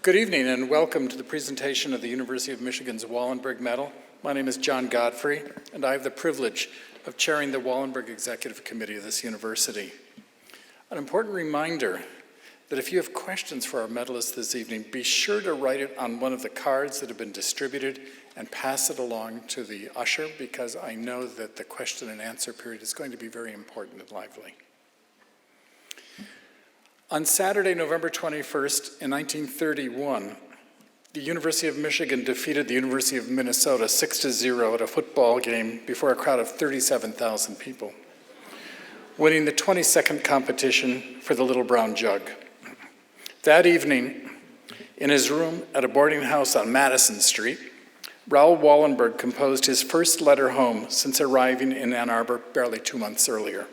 Good evening and welcome to the presentation of the University of Michigan's Wallenberg Medal. My name is John Godfrey and I have the privilege of chairing the Wallenberg Executive Committee of this university. An important reminder that if you have questions for our medalists this evening, be sure to write it on one of the cards that have been distributed and pass it along to the usher, because I know that the question and answer period is going to be very important and lively. On Saturday, November 21st, in 1931, the University of Michigan defeated the University of Minnesota 6-0 at a football game before a crowd of 37,000 people, winning the 22nd competition for the Little Brown Jug. That evening, in his room at a boarding house on Madison Street, Raoul Wallenberg composed his first letter home since arriving in Ann Arbor barely 2 months earlier.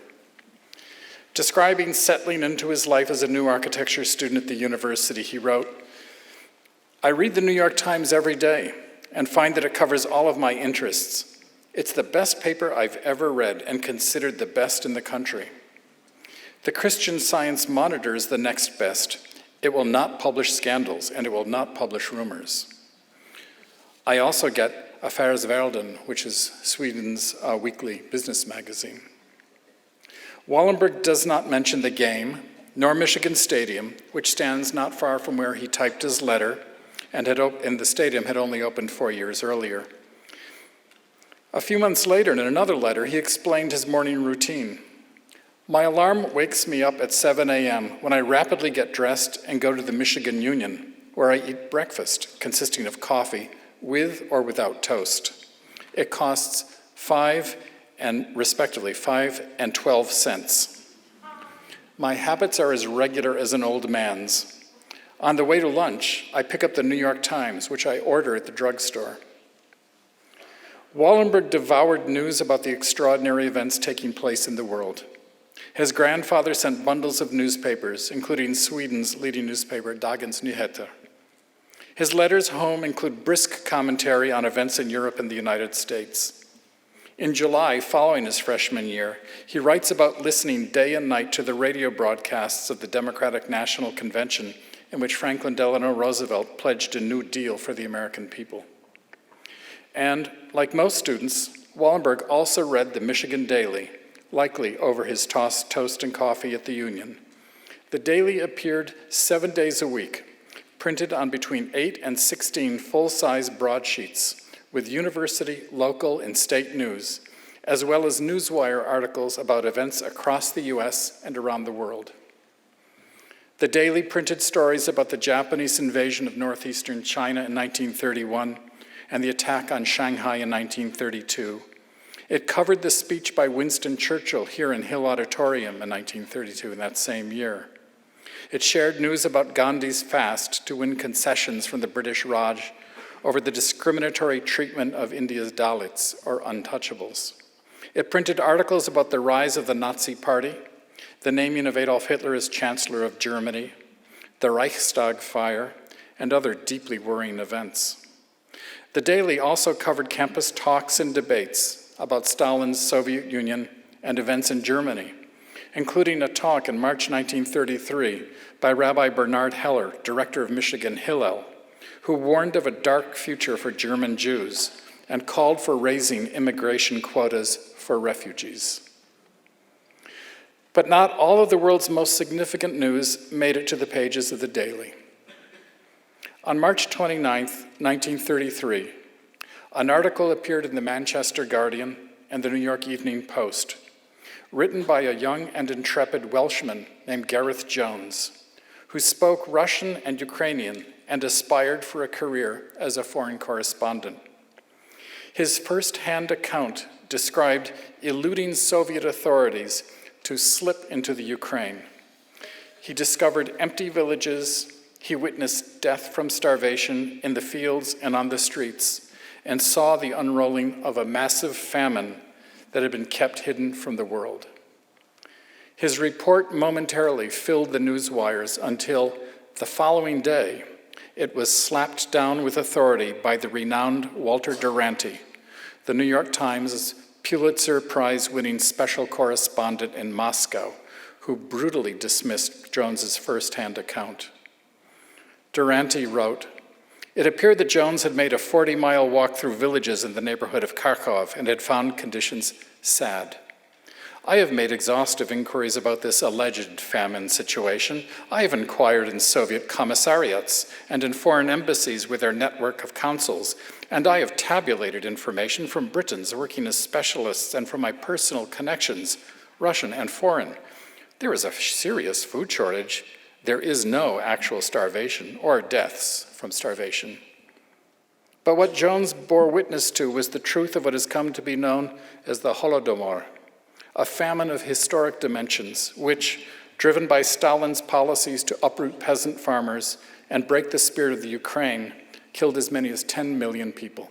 Describing settling into his life as a new architecture student at the university, he wrote, "I read the New York Times every day and find that it covers all of my interests. It's the best paper I've ever read and considered the best in the country. The Christian Science Monitor is the next best. It will not publish scandals and it will not publish rumors. I also get Affärsvärlden, which is Sweden's weekly business magazine." Wallenberg does not mention the game, nor Michigan Stadium, which stands not far from where he typed his letter, and the stadium had only opened 4 years earlier. A few months later, in another letter, he explained his morning routine. "My alarm wakes me up at 7 a.m. when I rapidly get dressed and go to the Michigan Union, where I eat breakfast, consisting of coffee, with or without toast. It costs $5 and 12 cents. My habits are as regular as an old man's. On the way to lunch, I pick up the New York Times, which I order at the drugstore." Wallenberg devoured news about the extraordinary events taking place in the world. His grandfather sent bundles of newspapers, including Sweden's leading newspaper, Dagens Nyheter. His letters home include brisk commentary on events in Europe and the United States. In July, following his freshman year, he writes about listening day and night to the radio broadcasts of the Democratic National Convention, in which Franklin Delano Roosevelt pledged a New Deal for the American people. And, like most students, Wallenberg also read the Michigan Daily, likely over his toast and coffee at the Union. The Daily appeared 7 days a week, printed on between 8 and 16 full-size broadsheets, with university, local, and state news, as well as newswire articles about events across the US and around the world. The Daily printed stories about the Japanese invasion of northeastern China in 1931 and the attack on Shanghai in 1932. It covered the speech by Winston Churchill here in Hill Auditorium in 1932, in that same year. It shared news about Gandhi's fast to win concessions from the British Raj over the discriminatory treatment of India's Dalits, or untouchables. It printed articles about the rise of the Nazi Party, the naming of Adolf Hitler as Chancellor of Germany, the Reichstag fire, and other deeply worrying events. The Daily also covered campus talks and debates about Stalin's Soviet Union and events in Germany, including a talk in March 1933 by Rabbi Bernard Heller, director of Michigan Hillel, who warned of a dark future for German Jews and called for raising immigration quotas for refugees. But not all of the world's most significant news made it to the pages of the Daily. On March 29, 1933, an article appeared in the Manchester Guardian and the New York Evening Post, written by a young and intrepid Welshman named Gareth Jones, who spoke Russian and Ukrainian and aspired for a career as a foreign correspondent. His first-hand account described eluding Soviet authorities to slip into the Ukraine. He discovered empty villages, he witnessed death from starvation in the fields and on the streets, and saw the unrolling of a massive famine that had been kept hidden from the world. His report momentarily filled the news wires until the following day, it was slapped down with authority by the renowned Walter Duranty, the New York Times' Pulitzer Prize-winning special correspondent in Moscow, who brutally dismissed Jones's first-hand account. Durante wrote, "It appeared that Jones had made a 40-mile walk through villages in the neighborhood of Kharkov and had found conditions sad. I have made exhaustive inquiries about this alleged famine situation. I have inquired in Soviet commissariats and in foreign embassies with their network of consuls, and I have tabulated information from Britons working as specialists and from my personal connections, Russian and foreign. There is a serious food shortage. There is no actual starvation or deaths from starvation." But what Jones bore witness to was the truth of what has come to be known as the Holodomor, a famine of historic dimensions, which, driven by Stalin's policies to uproot peasant farmers and break the spirit of the Ukraine, killed as many as 10 million people.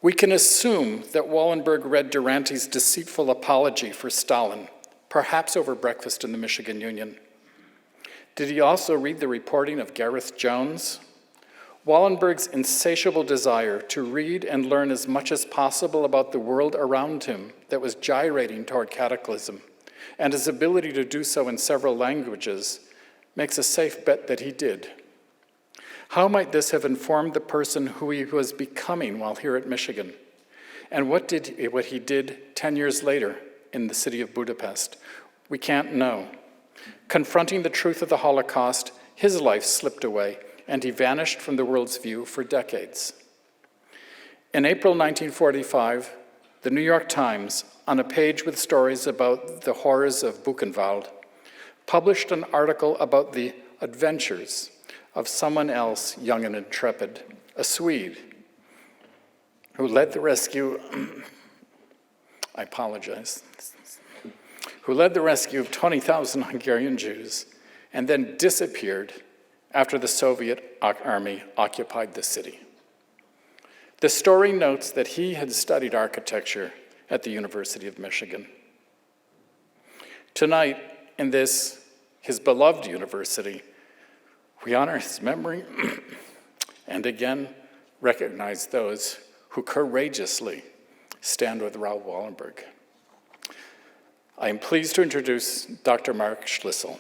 We can assume that Wallenberg read Durante's deceitful apology for Stalin, perhaps over breakfast in the Michigan Union. Did he also read the reporting of Gareth Jones? Wallenberg's insatiable desire to read and learn as much as possible about the world around him that was gyrating toward cataclysm, and his ability to do so in several languages, makes a safe bet that he did. How might this have informed the person who he was becoming while here at Michigan? And what he did 10 years later in the city of Budapest? We can't know. Confronting the truth of the Holocaust, his life slipped away, and he vanished from the world's view for decades. In April 1945, the New York Times, on a page with stories about the horrors of Buchenwald, published an article about the adventures of someone else young and intrepid, a Swede, who led the rescue, I apologize, who led the rescue of 20,000 Hungarian Jews and then disappeared after the Soviet army occupied the city. The story notes that he had studied architecture at the University of Michigan. Tonight, in this, his beloved university, we honor his memory and again recognize those who courageously stand with Raoul Wallenberg. I am pleased to introduce Dr. Mark Schlissel,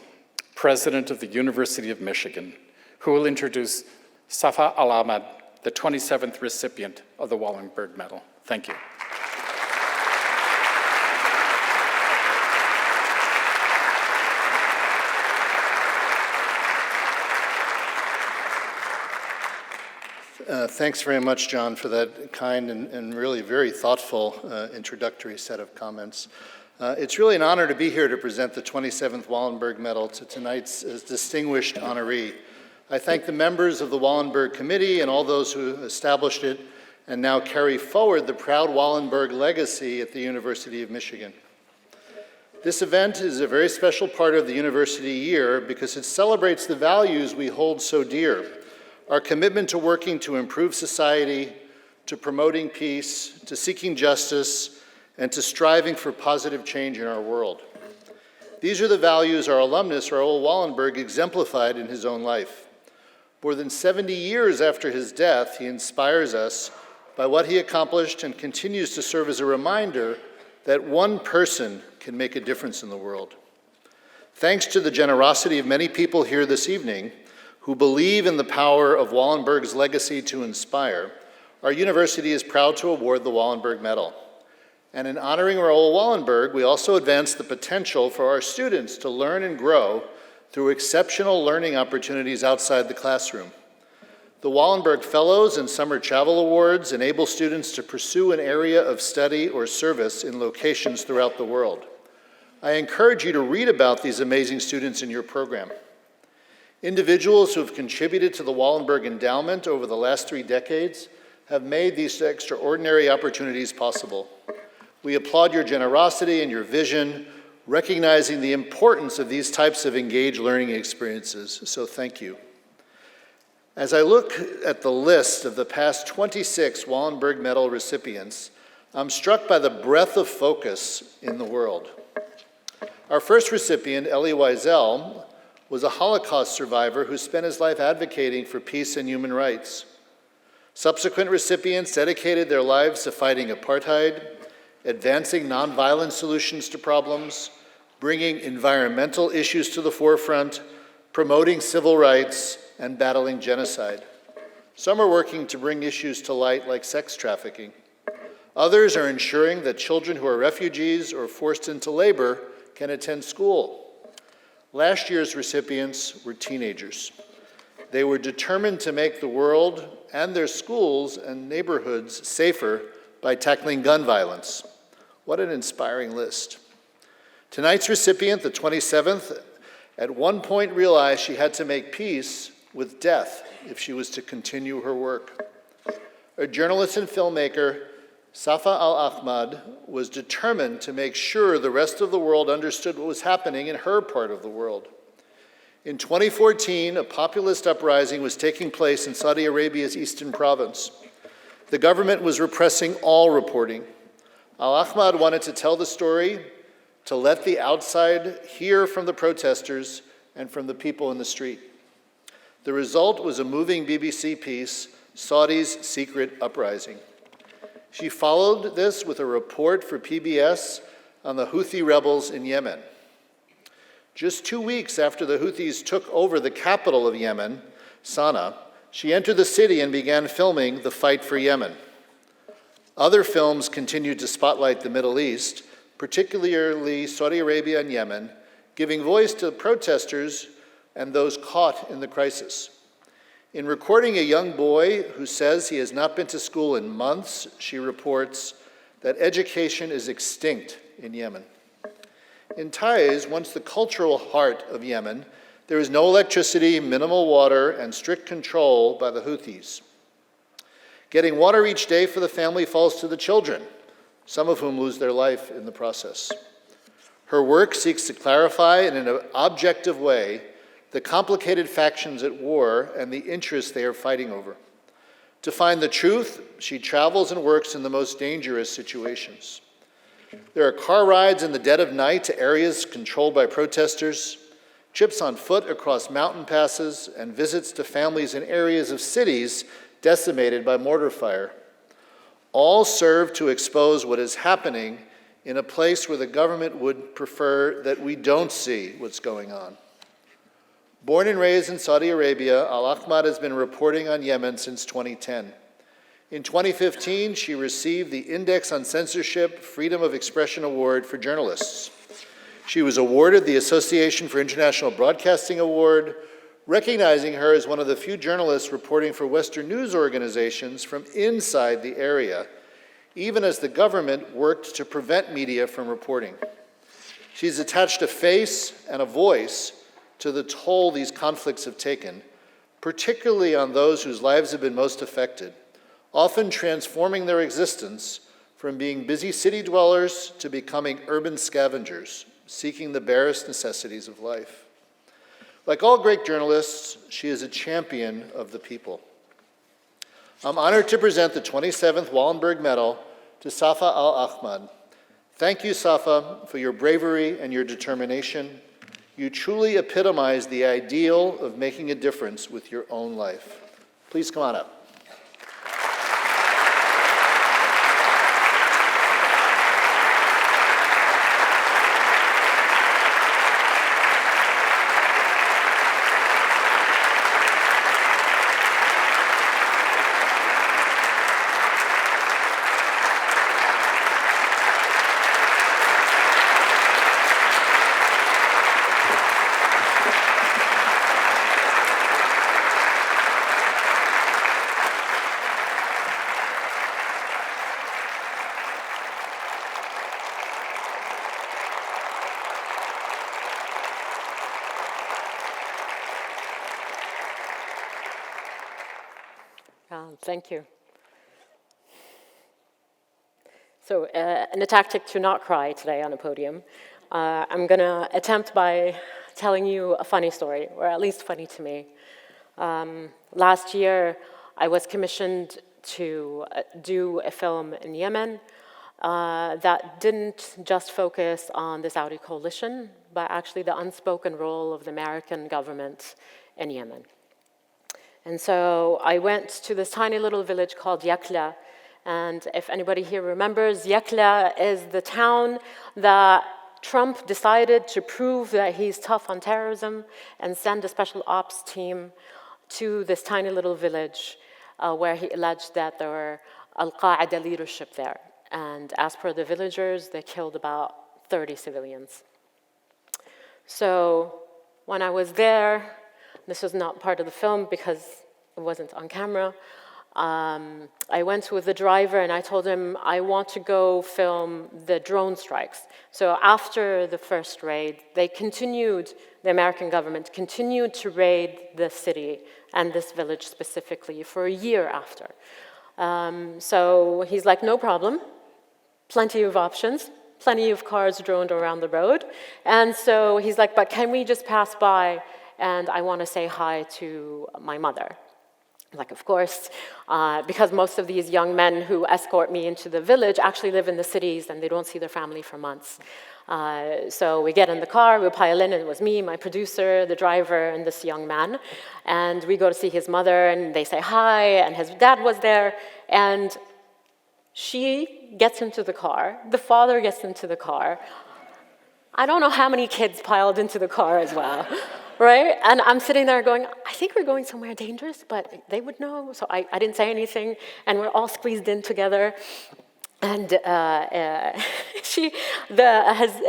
President of the University of Michigan, who will introduce Safa Al Ahmad, the 27th recipient of the Wallenberg Medal. Thank you. Thanks very much, John, for that kind and really very thoughtful introductory set of comments. It's really an honor to be here to present the 27th Wallenberg Medal to tonight's distinguished honoree. I thank the members of the Wallenberg Committee and all those who established it and now carry forward the proud Wallenberg legacy at the University of Michigan. This event is a very special part of the university year because it celebrates the values we hold so dear: our commitment to working to improve society, to promoting peace, to seeking justice, and to striving for positive change in our world. These are the values our alumnus, Raoul Wallenberg, exemplified in his own life. More than 70 years after his death, he inspires us by what he accomplished and continues to serve as a reminder that one person can make a difference in the world. Thanks to the generosity of many people here this evening who believe in the power of Wallenberg's legacy to inspire, our university is proud to award the Wallenberg Medal. And in honoring Raoul Wallenberg, we also advance the potential for our students to learn and grow through exceptional learning opportunities outside the classroom. The Wallenberg Fellows and Summer Travel Awards enable students to pursue an area of study or service in locations throughout the world. I encourage you to read about these amazing students in your program. Individuals who have contributed to the Wallenberg Endowment over the last 3 decades have made these extraordinary opportunities possible. We applaud your generosity and your vision, recognizing the importance of these types of engaged learning experiences, so thank you. As I look at the list of the past 26 Wallenberg Medal recipients, I'm struck by the breadth of focus in the world. Our first recipient, Elie Wiesel, was a Holocaust survivor who spent his life advocating for peace and human rights. Subsequent recipients dedicated their lives to fighting apartheid, advancing nonviolent solutions to problems, bringing environmental issues to the forefront, promoting civil rights, and battling genocide. Some are working to bring issues to light like sex trafficking. Others are ensuring that children who are refugees or forced into labor can attend school. Last year's recipients were teenagers. They were determined to make the world and their schools and neighborhoods safer by tackling gun violence. What an inspiring list. Tonight's recipient, the 27th, at one point realized she had to make peace with death if she was to continue her work. A journalist and filmmaker, Safa Al Ahmad, was determined to make sure the rest of the world understood what was happening in her part of the world. In 2014, a populist uprising was taking place in Saudi Arabia's eastern province. The government was repressing all reporting. Al Ahmad wanted to tell the story, to let the outside hear from the protesters and from the people in the street. The result was a moving BBC piece, Saudi's Secret Uprising. She followed this with a report for PBS on the Houthi rebels in Yemen. Just 2 weeks after the Houthis took over the capital of Yemen, Sana'a, she entered the city and began filming the fight for Yemen. Other films continued to spotlight the Middle East, particularly Saudi Arabia and Yemen, giving voice to protesters and those caught in the crisis. In recording a young boy who says he has not been to school in months, she reports that education is extinct in Yemen. In Taiz, once the cultural heart of Yemen, there is no electricity, minimal water, and strict control by the Houthis. Getting water each day for the family falls to the children, some of whom lose their life in the process. Her work seeks to clarify in an objective way the complicated factions at war and the interests they are fighting over. To find the truth, she travels and works in the most dangerous situations. There are car rides in the dead of night to areas controlled by protesters, trips on foot across mountain passes, and visits to families in areas of cities decimated by mortar fire. All serve to expose what is happening in a place where the government would prefer that we don't see what's going on. Born and raised in Saudi Arabia, Al Ahmad has been reporting on Yemen since 2010. In 2015, she received the Index on Censorship Freedom of Expression Award for journalists. She was awarded the Association for International Broadcasting Award, recognizing her as one of the few journalists reporting for Western news organizations from inside the area, even as the government worked to prevent media from reporting. She's attached a face and a voice to the toll these conflicts have taken, particularly on those whose lives have been most affected, often transforming their existence from being busy city dwellers to becoming urban scavengers, seeking the barest necessities of life. Like all great journalists, she is a champion of the people. I'm honored to present the 27th Wallenberg Medal to Safa Al Ahmad. Thank you, Safa, for your bravery and your determination. You truly epitomize the ideal of making a difference with your own life. Please come on up. Thank you. So, in a tactic to not cry today on a podium, I'm going to attempt by telling you a funny story, or at least funny to me. Last year, I was commissioned to do a film in Yemen that didn't just focus on the Saudi coalition, but actually the unspoken role of the American government in Yemen. And so I went to this tiny little village called Yakla, and if anybody here remembers, Yakla is the town that Trump decided to prove that he's tough on terrorism and send a special ops team to this tiny little village where he alleged that there were Al-Qaeda leadership there. And as per the villagers, they killed about 30 civilians. So when I was there, this was not part of the film because it wasn't on camera, I went with the driver and I told him I want to go film the drone strikes. So after the first raid, the American government continued to raid the city and this village specifically for a year after. So he's like, no problem, plenty of options, plenty of cars droned around the road. And so he's like, but can we just pass by and I want to say hi to my mother. Like, of course, because most of these young men who escort me into the village actually live in the cities and they don't see their family for months. So we get in the car, we pile in, and it was me, my producer, the driver, and this young man. And we go to see his mother, and they say hi, and his dad was there. And she gets into the car, the father gets into the car. I don't know how many kids piled into the car as well. Right? And I'm sitting there going, I think we're going somewhere dangerous, but they would know. So I didn't say anything, and we're all squeezed in together. And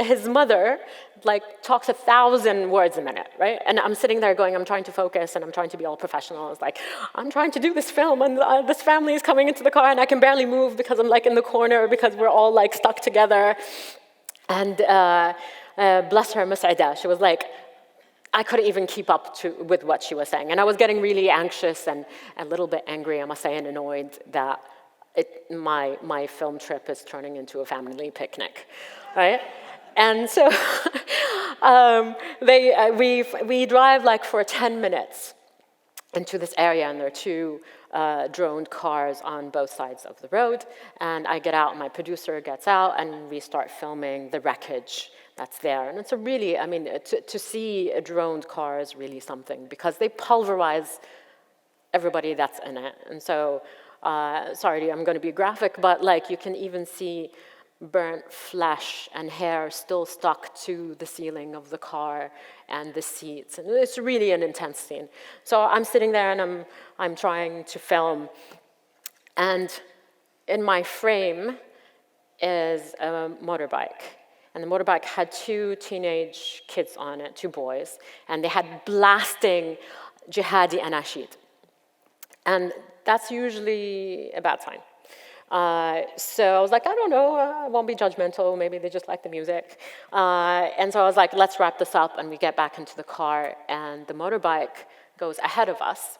his mother, like, talks 1,000 words a minute, right? And I'm sitting there going, I'm trying to focus, and I'm trying to be all professional. It's like, I'm trying to do this film, and this family is coming into the car, and I can barely move because I'm, like, in the corner because we're all, like, stuck together. And bless her, Mus'ida, she was like, I couldn't even keep up with what she was saying. And I was getting really anxious and a little bit angry, I must say, and annoyed that my film trip is turning into a family picnic, right? And so we drive like for 10 minutes into this area, and there are two droned cars on both sides of the road. And I get out, my producer gets out, and we start filming the wreckage that's there. And it's a really, I mean, to see a droned car is really something because they pulverize everybody that's in it. And so, sorry, I'm going to be graphic, but like you can even see burnt flesh and hair still stuck to the ceiling of the car and the seats. And it's really an intense scene. So I'm sitting there and I'm trying to film. And in my frame is a motorbike. And the motorbike had two teenage kids on it, two boys, and they had blasting jihadi anashid. And that's usually a bad sign. So I was like, I don't know, I won't be judgmental, maybe they just like the music. And so I was like, let's wrap this up, and we get back into the car, and the motorbike goes ahead of us,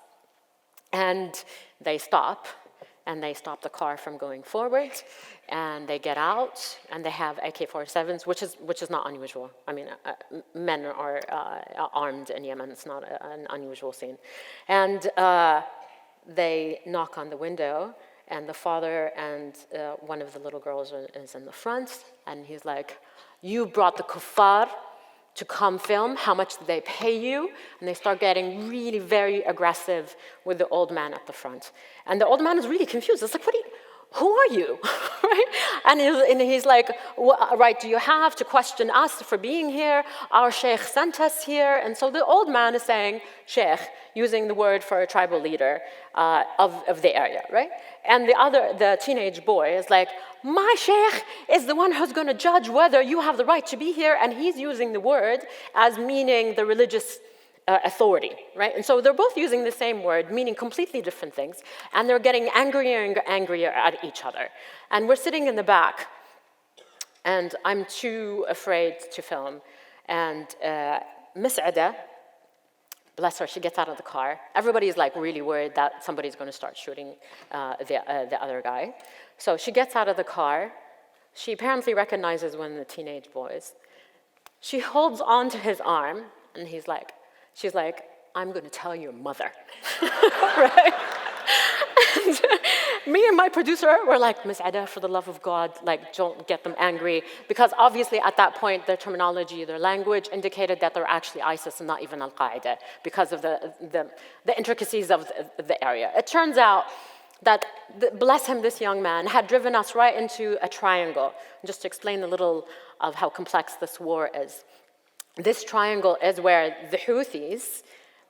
and they stop the car from going forward, and they get out, and they have AK-47s, which is not unusual. I mean, men are armed in Yemen. It's not an unusual scene. And they knock on the window, and the father and one of the little girls is in the front, and he's like, you brought the kuffar to come film, how much did they pay you? And they start getting really very aggressive with the old man at the front. And the old man is really confused. It's like, who are you? Right? And he's like, what right do you have to question us for being here? Our sheikh sent us here. And so the old man is saying, sheikh, using the word for a tribal leader of the area, right? And the teenage boy is like, my sheikh is the one who's going to judge whether you have the right to be here, and he's using the word as meaning the religious authority, right? And so they're both using the same word, meaning completely different things, and they're getting angrier and angrier at each other. And we're sitting in the back, and I'm too afraid to film. And Mus'ida, bless her, she gets out of the car. Everybody's like really worried that somebody's going to start shooting the other guy. So she gets out of the car. She apparently recognizes one of the teenage boys. She holds on to his arm, and she's like, I'm going to tell your mother, right? And me and my producer were like, Mus'ida, for the love of God, like, don't get them angry. Because obviously at that point, their terminology, their language indicated that they're actually ISIS and not even Al-Qaeda because of the intricacies of the area. It turns out that, bless him, this young man, had driven us right into a triangle. Just to explain a little of how complex this war is. This triangle is where the Houthis,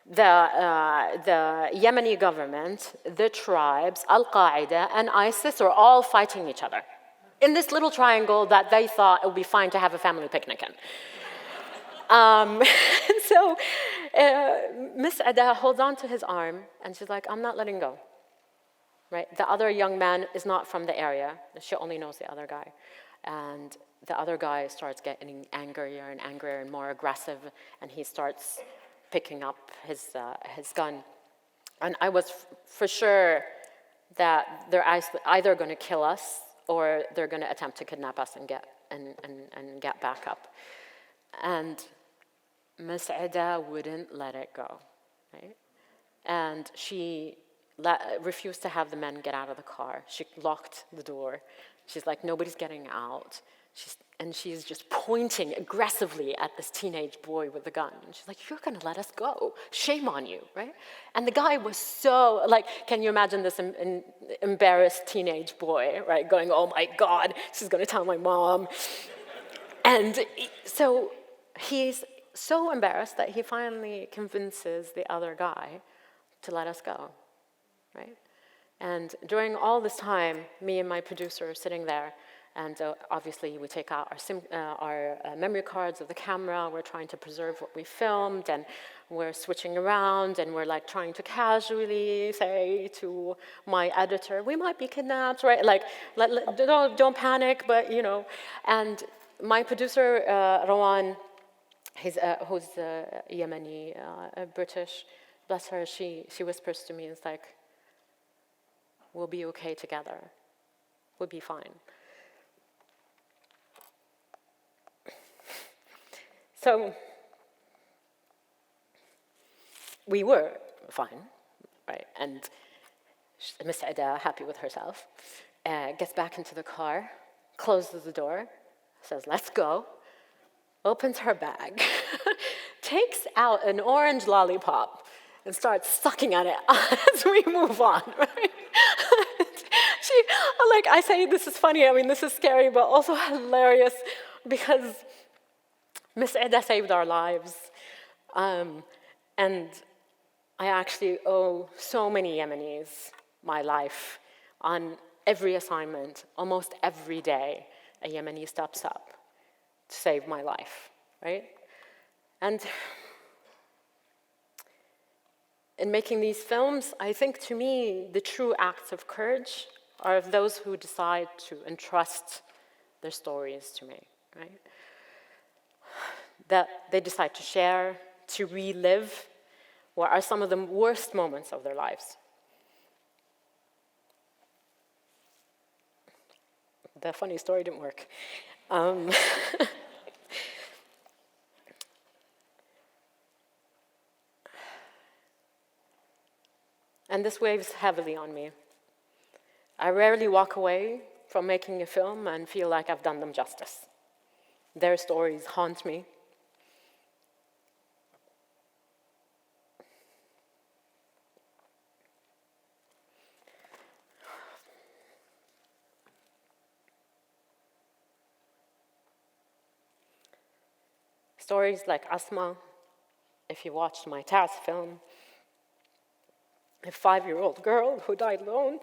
the Yemeni government, the tribes, Al-Qaeda, and ISIS are all fighting each other in this little triangle that they thought it would be fine to have a family picnic in. So Miss Ada holds on to his arm, and she's like, I'm not letting go. Right? The other young man is not from the area. She only knows the other guy. And the other guy starts getting angrier and angrier and more aggressive, and he starts picking up his gun. And I was for sure that they're either going to kill us or they're going to attempt to kidnap us and get back up. And Miss Ada wouldn't let it go, right? And she refused to have the men get out of the car. She locked the door. She's like, nobody's getting out. She's just pointing aggressively at this teenage boy with the gun. And she's like, you're going to let us go. Shame on you, right? And the guy was so, like, can you imagine this embarrassed teenage boy, right, going, oh my God, she's going to tell my mom. And so he's so embarrassed that he finally convinces the other guy to let us go, right? And during all this time, me and my producer are sitting there, and obviously we take out our memory cards of the camera. We're trying to preserve what we filmed, and we're switching around, and we're like trying to casually say to my editor, we might be kidnapped, right? Like, don't panic, but you know. And my producer, Rawan, who's Yemeni, British, bless her, she whispers to me, it's like, we'll be okay together. We'll be fine. So we were fine, right? And Miss Ada, happy with herself, gets back into the car, closes the door, says, let's go, opens her bag, takes out an orange lollipop, and starts sucking at it as we move on, right? I say this is funny, I mean, this is scary, but also hilarious, because Miss Ada saved our lives. And I actually owe so many Yemenis my life. On every assignment, almost every day, a Yemeni steps up to save my life, right? And in making these films, I think to me, the true acts of courage are of those who decide to entrust their stories to me, right? That they decide to share, to relive what are some of the worst moments of their lives. The funny story didn't work. And this weighs heavily on me. I rarely walk away from making a film and feel like I've done them justice. Their stories haunt me. Stories like Ozma, if you watched my Taz film, a 5-year-old girl who died alone.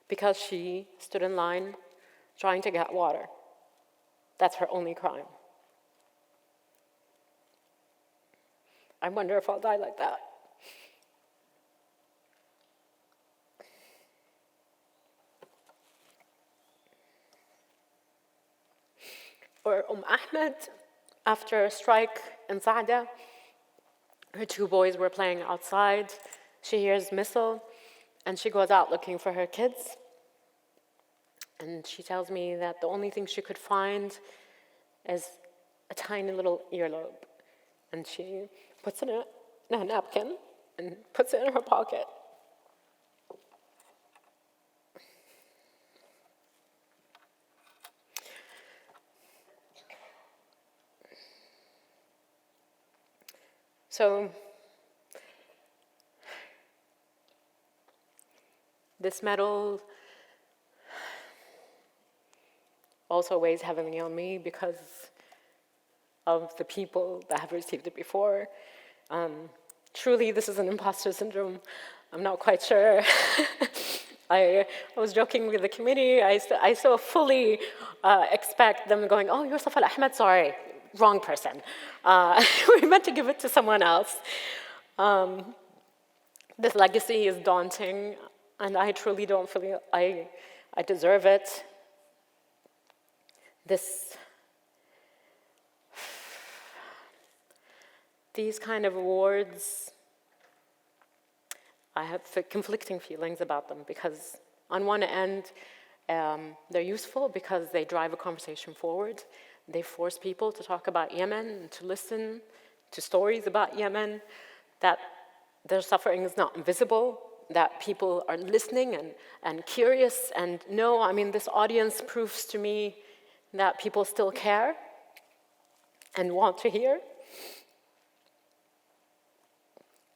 Because she stood in line trying to get water. That's her only crime. I wonder if I'll die like that. Or Ahmed, after a strike in Saada, her 2 boys were playing outside. She hears missile, and she goes out looking for her kids. And she tells me that the only thing she could find is a tiny little earlobe. And she puts it in a napkin and puts it in her pocket. So this medal also weighs heavily on me because of the people that have received it before. Truly, this is an imposter syndrome. I'm not quite sure. I was joking with the committee. I so fully expect them going, oh, you're Safa Al Ahmad, sorry, wrong person. We meant to give it to someone else. This legacy is daunting, and I truly don't feel I deserve it. These kind of awards, I have conflicting feelings about them because on one end, they're useful because they drive a conversation forward. They force people to talk about Yemen and to listen to stories about Yemen, that their suffering is not invisible, that people are listening and curious and know, I mean, this audience proves to me that people still care and want to hear.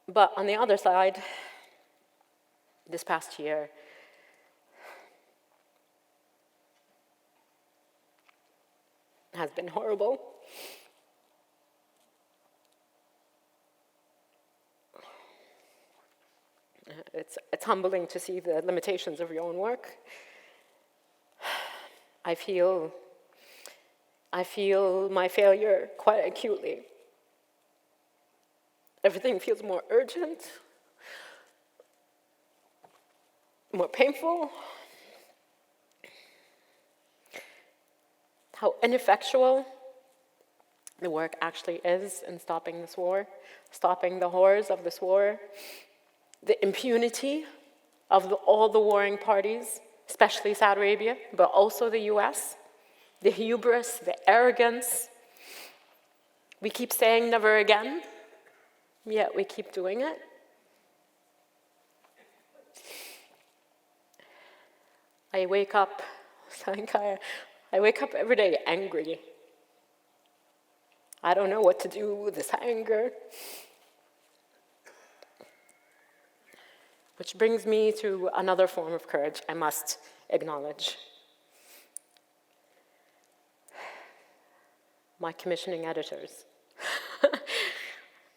But on the other side, this past year, has been horrible. It's humbling to see the limitations of your own work. I feel my failure quite acutely. Everything feels more urgent, more painful. How ineffectual the work actually is in stopping this war, stopping the horrors of this war, the impunity of all the warring parties, especially Saudi Arabia, but also the US, the hubris, the arrogance. We keep saying never again, yet we keep doing it. I wake up every day angry. I don't know what to do with this anger. Which brings me to another form of courage I must acknowledge. My commissioning editors,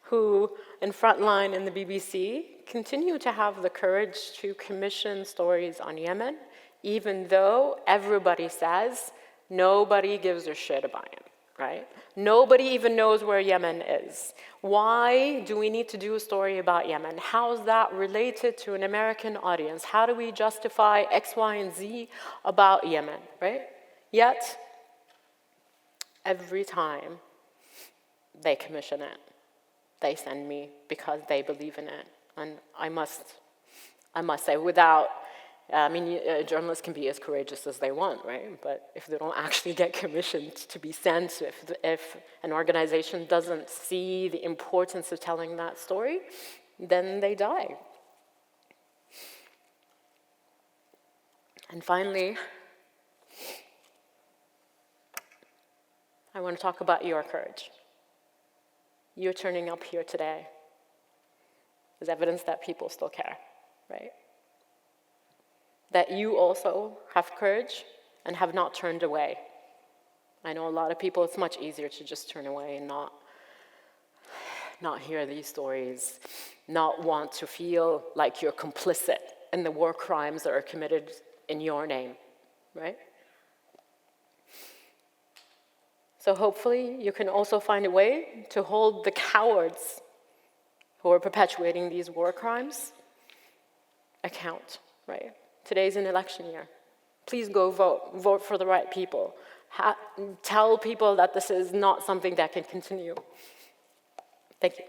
who in Frontline in the BBC continue to have the courage to commission stories on Yemen, even though everybody says nobody gives a shit about it, right? Nobody even knows where Yemen is. Why do we need to do a story about Yemen? How is that related to an American audience? How do we justify X, Y, and Z about Yemen, right? Yet, every time they commission it, they send me because they believe in it. And I must say, journalists can be as courageous as they want, right? But if they don't actually get commissioned to be sent, if an organization doesn't see the importance of telling that story, then they die. And finally, I want to talk about your courage. You're turning up here today is evidence that people still care, right? That you also have courage and have not turned away. I know a lot of people, it's much easier to just turn away and not hear these stories, not want to feel like you're complicit in the war crimes that are committed in your name, right? So hopefully you can also find a way to hold the cowards who are perpetuating these war crimes account, right? Today's an election year. Please go vote. Vote for the right people. Tell people that this is not something that can continue. Thank you.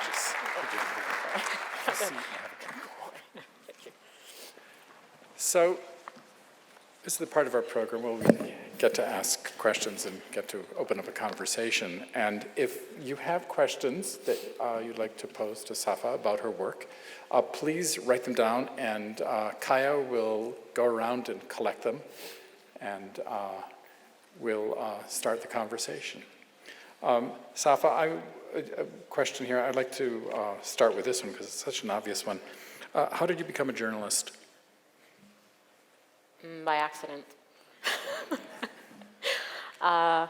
just have a seat and have a drink of water. So, this is the part of our program where we get to ask questions and get to open up a conversation. And if you have questions that you'd like to pose to Safa about her work, please write them down, and Kaya will go around and collect them, and we'll start the conversation. Safa, a question here. I'd like to start with this one because it's such an obvious one. How did you become a journalist? By accident. I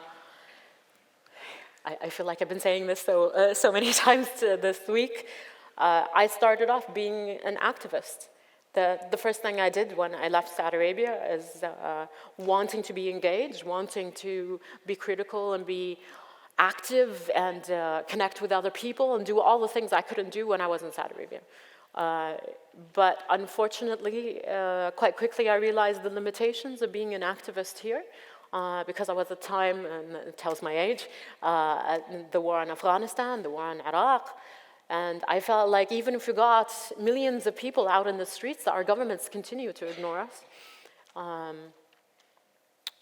feel like I've been saying this so many times this week. I started off being an activist. The first thing I did when I left Saudi Arabia is wanting to be engaged, wanting to be critical and be active and connect with other people and do all the things I couldn't do when I was in Saudi Arabia. But unfortunately, quite quickly I realized the limitations of being an activist here, because I was at the time, and it tells my age, the war in Afghanistan, the war in Iraq, and I felt like even if we got millions of people out in the streets, our governments continue to ignore us.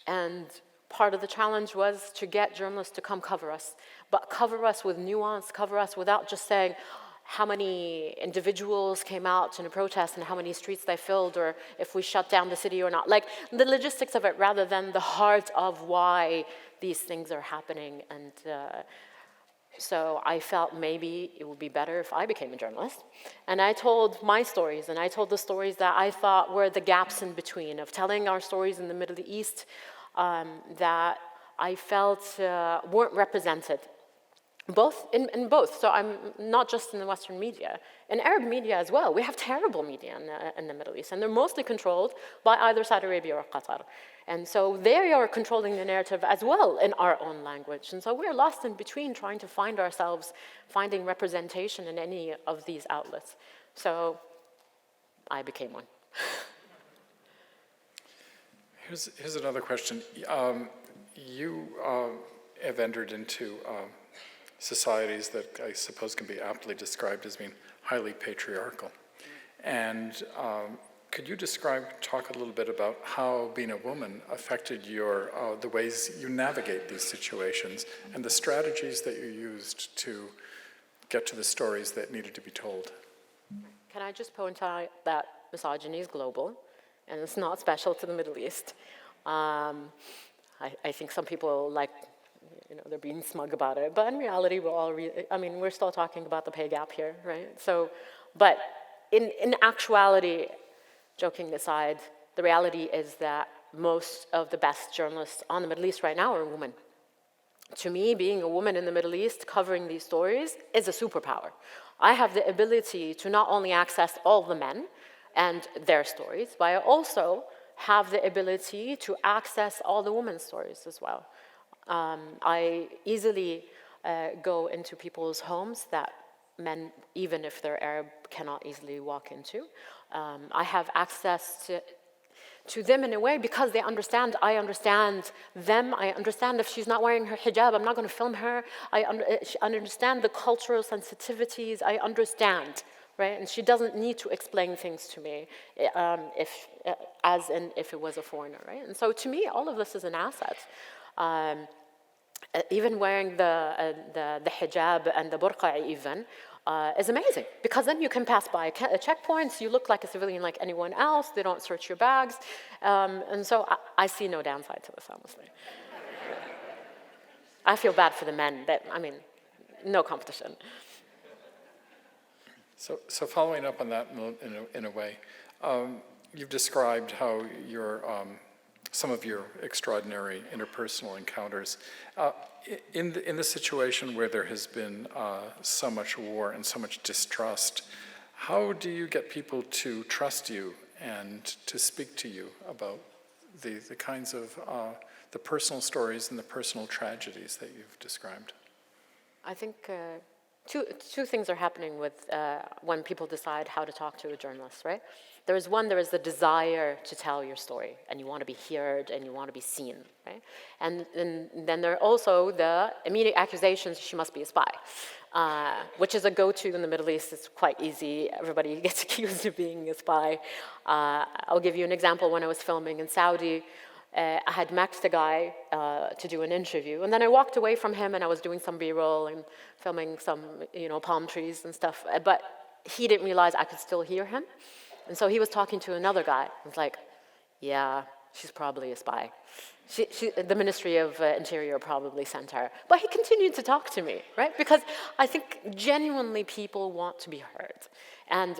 And part of the challenge was to get journalists to come cover us, but cover us with nuance, cover us without just saying, how many individuals came out in a protest and how many streets they filled, or if we shut down the city or not. Like the logistics of it rather than the heart of why these things are happening. And so I felt maybe it would be better if I became a journalist. And I told my stories, and I told the stories that I thought were the gaps in between of telling our stories in the Middle East that I felt weren't represented. Both, in both, so I'm not just in the Western media, in Arab media as well. We have terrible media in the Middle East, and they're mostly controlled by either Saudi Arabia or Qatar. And so they are controlling the narrative as well in our own language. And so we're lost in between trying to find ourselves, finding representation in any of these outlets. So I became one. Here's another question. You have entered into societies that I suppose can be aptly described as being highly patriarchal. And could you talk a little bit about how being a woman affected the ways you navigate these situations and the strategies that you used to get to the stories that needed to be told? Can I just point out that misogyny is global, and it's not special to the Middle East. I think some people they're being smug about it, but in reality, we're still talking about the pay gap here, right? So, but in actuality, joking aside, the reality is that most of the best journalists on the Middle East right now are women. To me, being a woman in the Middle East covering these stories is a superpower. I have the ability to not only access all the men and their stories, but I also have the ability to access all the women's stories as well. I easily go into people's homes that men, even if they're Arab, cannot easily walk into. I have access to them in a way because they understand, I understand them, I understand if she's not wearing her hijab, I'm not going to film her. I understand the cultural sensitivities, I understand, right? And she doesn't need to explain things to me as if it was a foreigner, right? And so to me, all of this is an asset. Even wearing the hijab and the burqa even is amazing, because then you can pass by checkpoints, you look like a civilian like anyone else, they don't search your bags, and so I see no downside to this, honestly. I feel bad for the men, no competition. So following up on that in a way, you've described how some of your extraordinary interpersonal encounters. In the situation where there has been so much war and so much distrust, how do you get people to trust you and to speak to you about the kinds of the personal stories and the personal tragedies that you've described? I think two things are happening with when people decide how to talk to a journalist, right? There is the desire to tell your story, and you want to be heard, and you want to be seen, right? And then there are also the immediate accusations, she must be a spy, which is a go-to in the Middle East. It's quite easy. Everybody gets accused of being a spy. I'll give you an example. When I was filming in Saudi, I had met the guy to do an interview, and then I walked away from him, and I was doing some B-roll and filming some, palm trees and stuff. But he didn't realize I could still hear him, and so he was talking to another guy. I was like, "Yeah, she's probably a spy. The Ministry of Interior probably sent her." But he continued to talk to me, right? Because I think genuinely people want to be heard, and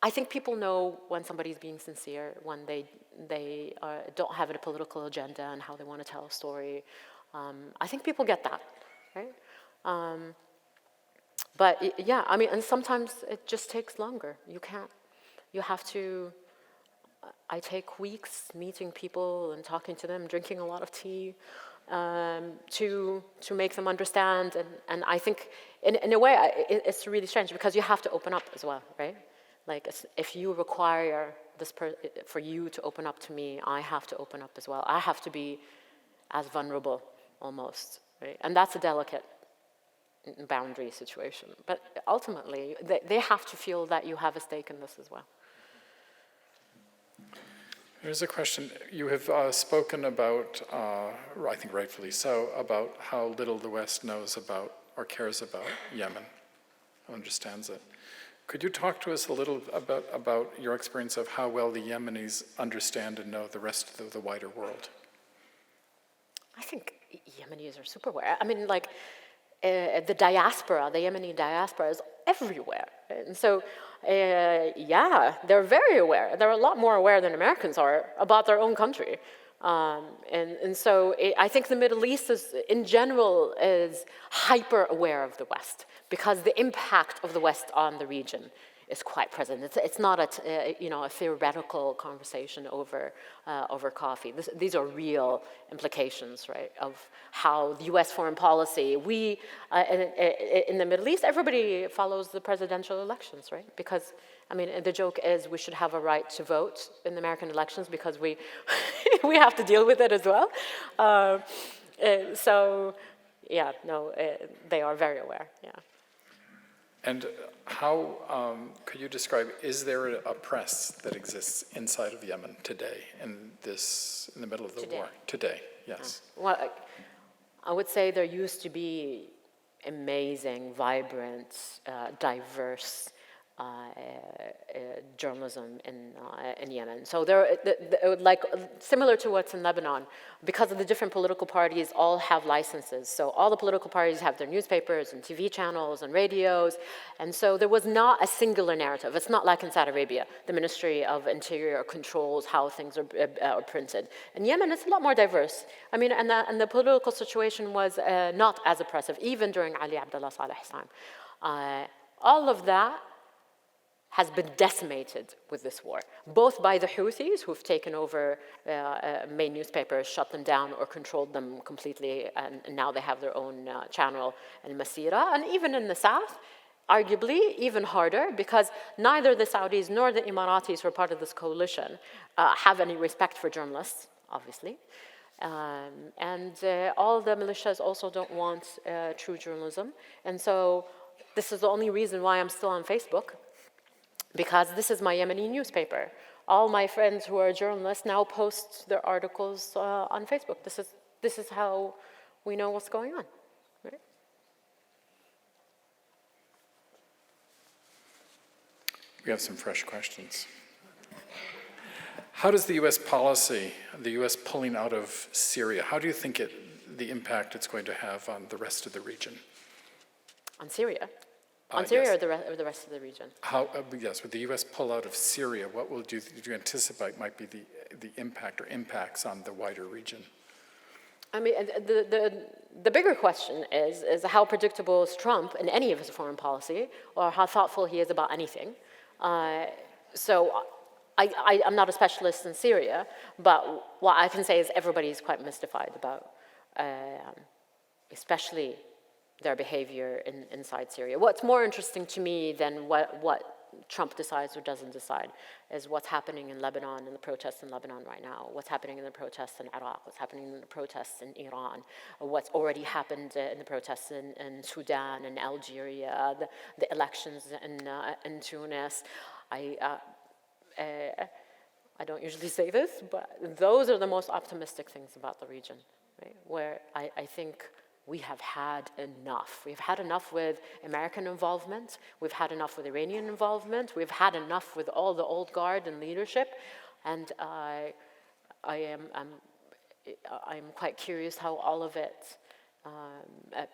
I think people know when somebody's being sincere, when they don't have a political agenda and how they want to tell a story. I think people get that, right? But yeah, I mean, and sometimes it just takes longer. You have to, I take weeks meeting people and talking to them, drinking a lot of tea, to make them understand. And I think, in a way, it's really strange because you have to open up as well, right? Like, if you require for you to open up to me, I have to open up as well. I have to be as vulnerable, almost, right? And that's a delicate boundary situation. But ultimately, they have to feel that you have a stake in this as well. Here's a question. You have spoken about, I think rightfully so, about how little the West knows about or cares about Yemen, understands it. Could you talk to us a little about your experience of how well the Yemenis understand and know the rest of the wider world? I think Yemenis are super aware. I mean, like, the diaspora, the Yemeni diaspora is everywhere. And so, yeah, they're very aware. They're a lot more aware than Americans are about their own country. And so I think the Middle East in general is hyper aware of the West because the impact of the West on the region is quite present. It's not a theoretical conversation over coffee. These are real implications, right, of how the U.S. foreign policy. In the Middle East, everybody follows the presidential elections, right? Because I mean, the joke is we should have a right to vote in the American elections because we we have to deal with it as well. So, yeah, no, they are very aware. Yeah. And how could you describe? Is there a press that exists inside of Yemen today, in the middle of the war? Today, yes. Well, I would say there used to be amazing, vibrant, diverse journalism in Yemen. So like similar to what's in Lebanon, because of the different political parties all have licenses. So all the political parties have their newspapers and TV channels and radios. And so there was not a singular narrative. It's not like in Saudi Arabia. The Ministry of Interior controls how things are printed. In Yemen, it's a lot more diverse. I mean, and the political situation was not as oppressive, even during Ali Abdullah Saleh's time. All of that has been decimated with this war, both by the Houthis, who've taken over main newspapers, shut them down, or controlled them completely, and now they have their own channel, Al-Masira, and even in the south, arguably even harder, because neither the Saudis nor the Emiratis, who are part of this coalition, have any respect for journalists, obviously. And all the militias also don't want true journalism. And so this is the only reason why I'm still on Facebook, because this is my Yemeni newspaper. All my friends who are journalists now post their articles on Facebook. This is how we know what's going on. Right? We have some fresh questions. How does the U.S. policy, the U.S. pulling out of Syria, how do you think the impact it's going to have on the rest of the region? On Syria? On Syria, yes. or the rest of the region? Yes, with the U.S. pull out of Syria, what do you anticipate might be the impact or impacts on the wider region? I mean, the bigger question is how predictable is Trump in any of his foreign policy, or how thoughtful he is about anything. So I'm not a specialist in Syria, but what I can say is everybody is quite mystified about, especially their behavior inside Syria. What's more interesting to me than what Trump decides or doesn't decide is what's happening in Lebanon, in the protests in Lebanon right now, what's happening in the protests in Iraq, what's happening in the protests in Iran, what's already happened in the protests in Sudan and Algeria, the elections in Tunis. I don't usually say this, but those are the most optimistic things about the region, right? Where I think we have had enough. We've had enough with American involvement. We've had enough with Iranian involvement. We've had enough with all the old guard and leadership. And I'm quite curious how all of it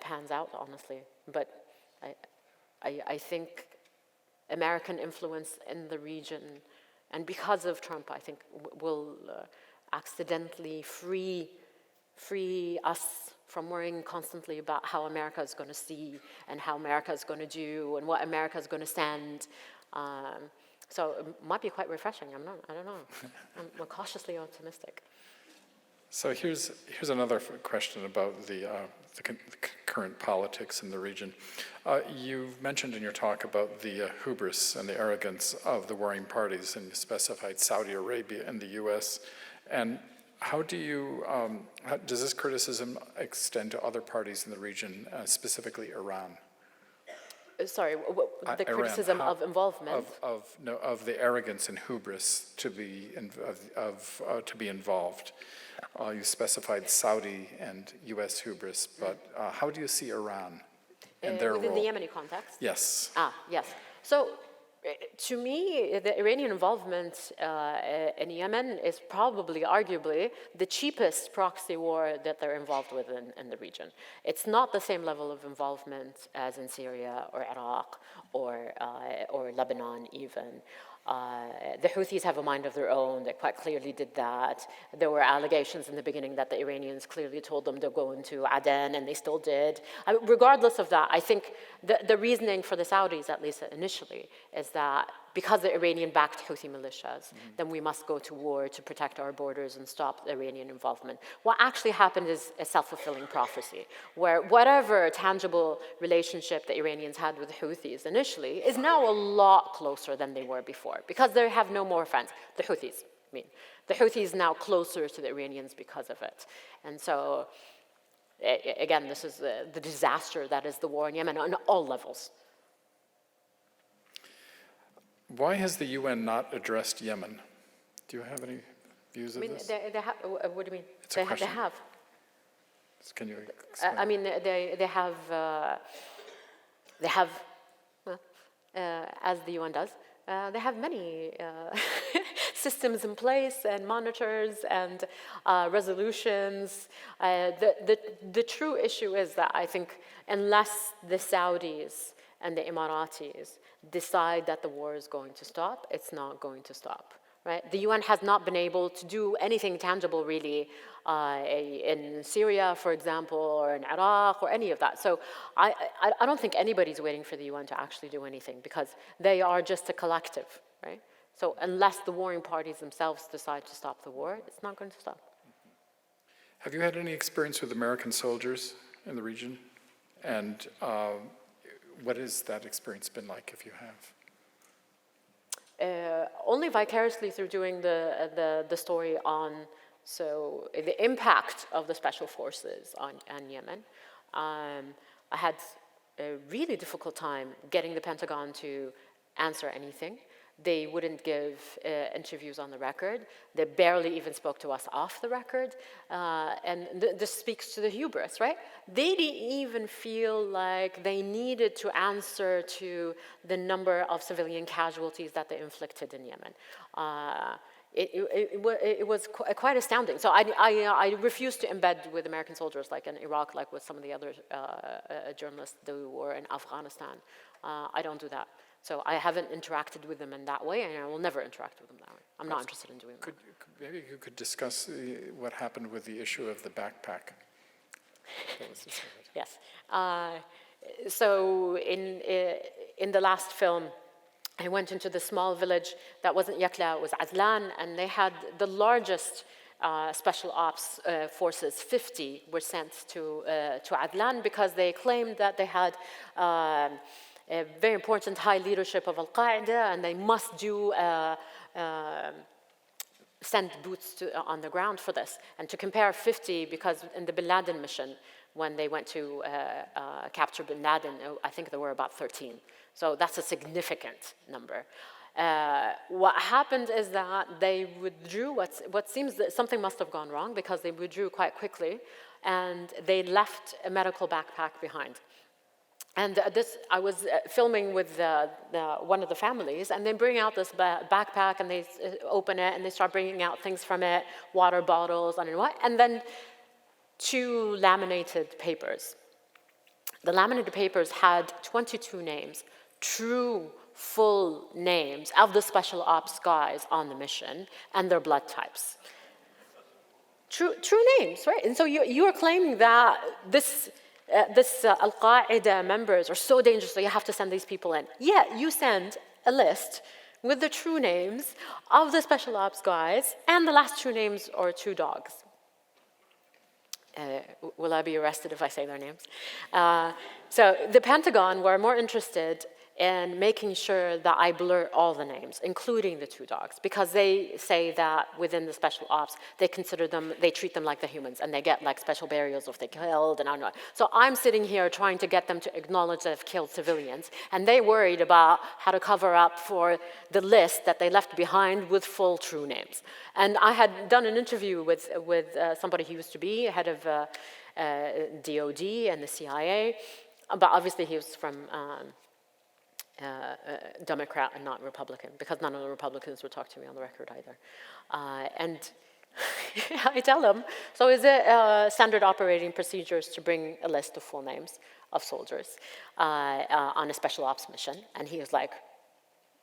pans out, honestly. But I think American influence in the region, and because of Trump, I think will accidentally free us from worrying constantly about how America is going to see and how America is going to do and what America is going to send. So it might be quite refreshing. I don't know. I'm cautiously optimistic. So here's another question about the current politics in the region. You mentioned in your talk about the hubris and the arrogance of the warring parties, and you specified Saudi Arabia and the U.S. And how do you, does this criticism extend to other parties in the region, specifically Iran? Sorry, the Iran. criticism of involvement? Of the arrogance and hubris to be involved. You specified Saudi and U.S. hubris, but how do you see Iran and their within role? the Yemeni context? Yes. Yes. So, to me, the Iranian involvement in Yemen is probably, arguably, the cheapest proxy war that they're involved with in the region. It's not the same level of involvement as in Syria or Iraq or Lebanon even. The Houthis have a mind of their own. They quite clearly did that. There were allegations in the beginning that the Iranians clearly told them to go into Aden, and they still did. Regardless of that, I think the reasoning for the Saudis, at least initially, is that because the Iranian-backed Houthi militias, then we must go to war to protect our borders and stop the Iranian involvement. What actually happened is a self-fulfilling prophecy, where whatever tangible relationship the Iranians had with the Houthis initially is now a lot closer than they were before, because they have no more friends. The Houthis, I mean. The Houthis now closer to the Iranians because of it. And so, again, this is the disaster that is the war in Yemen on all levels. Why has the UN not addressed Yemen? Do you have any views of this? They have, what do you mean? It's a question. They have. Can you explain? I mean, they have, as the UN does, they have many systems in place and monitors and resolutions. The true issue is that I think unless the Saudis and the Emiratis decide that the war is going to stop, it's not going to stop, right? The UN has not been able to do anything tangible, really, in Syria, for example, or in Iraq, or any of that. So I don't think anybody's waiting for the UN to actually do anything, because they are just a collective, right? So unless the warring parties themselves decide to stop the war, it's not going to stop. Have you had any experience with American soldiers in the region? And what has that experience been like, if you have? Only vicariously through doing the story on the impact of the special forces on Yemen. I had a really difficult time getting the Pentagon to answer anything. They wouldn't give interviews on the record. They barely even spoke to us off the record. And this speaks to the hubris, right? They didn't even feel like they needed to answer to the number of civilian casualties that they inflicted in Yemen. It was quite astounding. So I refused to embed with American soldiers like in Iraq, like with some of the other journalists do, or in Afghanistan. I don't do that. So I haven't interacted with them in that way, and I will never interact with them that way. I'm not interested in doing that. Maybe you could discuss what happened with the issue of the backpack. Yes. So in the last film, I went into the small village that wasn't Yakla, it was Azlan, and they had the largest special ops forces. 50 were sent to Azlan because they claimed that they had a very important high leadership of Al-Qaeda, and they must do send boots on the ground for this. And to compare 50, because in the Bin Laden mission, when they went to capture Bin Laden, I think there were about 13. So that's a significant number. What happened is that they withdrew, what seems that something must have gone wrong, because they withdrew quite quickly, and they left a medical backpack behind. And I was filming with one of the families, and they bring out this backpack, and they open it, and they start bringing out things from it, water bottles, I don't know what, and then 2 laminated papers. The laminated papers had 22 names, true, full names of the special ops guys on the mission, and their blood types. True names, right? And so you are claiming that this Al-Qaeda members are so dangerous, so you have to send these people in. Yet you send a list with the true names of the special ops guys, and the last 2 names are 2 dogs. Will I be arrested if I say their names? So the Pentagon were more interested in making sure that I blur all the names, including the 2 dogs, because they say that within the special ops, they treat them like the humans, and they get like special burials if they killed, and I don't know. So I'm sitting here trying to get them to acknowledge that they've killed civilians, and they worried about how to cover up for the list that they left behind with full true names. And I had done an interview with somebody who used to be head of DOD and the CIA, but obviously he was from Democrat and not Republican, because none of the Republicans would talk to me on the record either. And I tell him, so is it standard operating procedures to bring a list of full names of soldiers on a special ops mission? And he was like,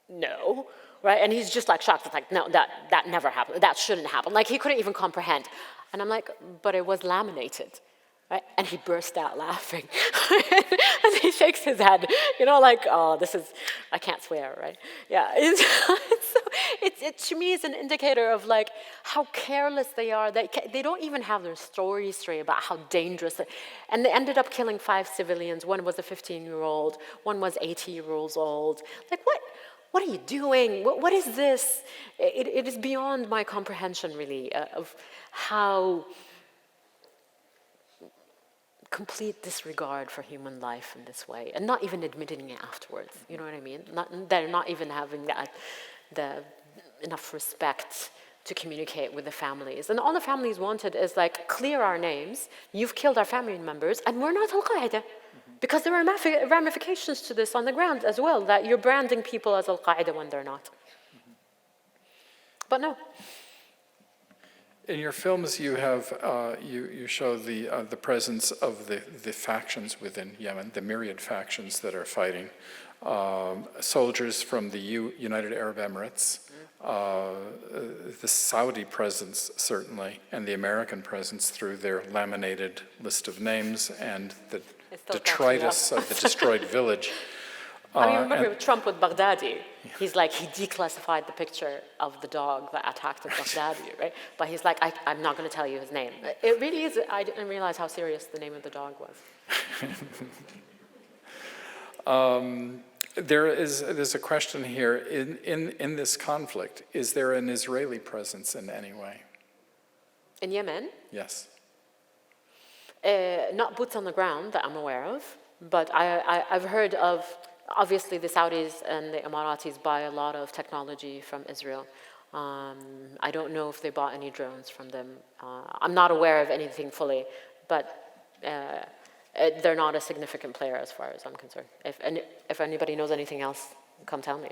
no, right? And he's just like shocked. It's like, no, that never happened. That shouldn't happen. Like he couldn't even comprehend. And I'm like, but it was laminated. Right? And he burst out laughing. And he shakes his head, like, oh, I can't swear, right? Yeah, it to me is an indicator of like how careless they are. They don't even have their story straight about how dangerous. And they ended up killing 5 civilians. One was a 15-year-old, one was 80 years old. Like, what are you doing? What is this? It is beyond my comprehension, really, of how complete disregard for human life in this way, and not even admitting it afterwards. You know what I mean? They're not even having enough respect to communicate with the families. And all the families wanted is like, clear our names, you've killed our family members, and we're not Al-Qaeda. Because there are ramifications to this on the ground as well, that you're branding people as Al-Qaeda when they're not. But no. In your films, you have you show the presence of the factions within Yemen, the myriad factions that are fighting. Soldiers from the United Arab Emirates, the Saudi presence certainly, and the American presence through their laminated list of names and the detritus of the destroyed village. I mean, remember Trump with Baghdadi. He's like, he declassified the picture of the dog that attacked Baghdadi, right? But he's like, I'm not going to tell you his name. It really is, I didn't realize how serious the name of the dog was. There's a question here. In this conflict, is there an Israeli presence in any way? In Yemen? Yes. Not boots on the ground that I'm aware of, but I've heard of, obviously the Saudis and the Emiratis buy a lot of technology from Israel. I don't know if they bought any drones from them. I'm not aware of anything fully, but they're not a significant player as far as I'm concerned. If anybody knows anything else, come tell me.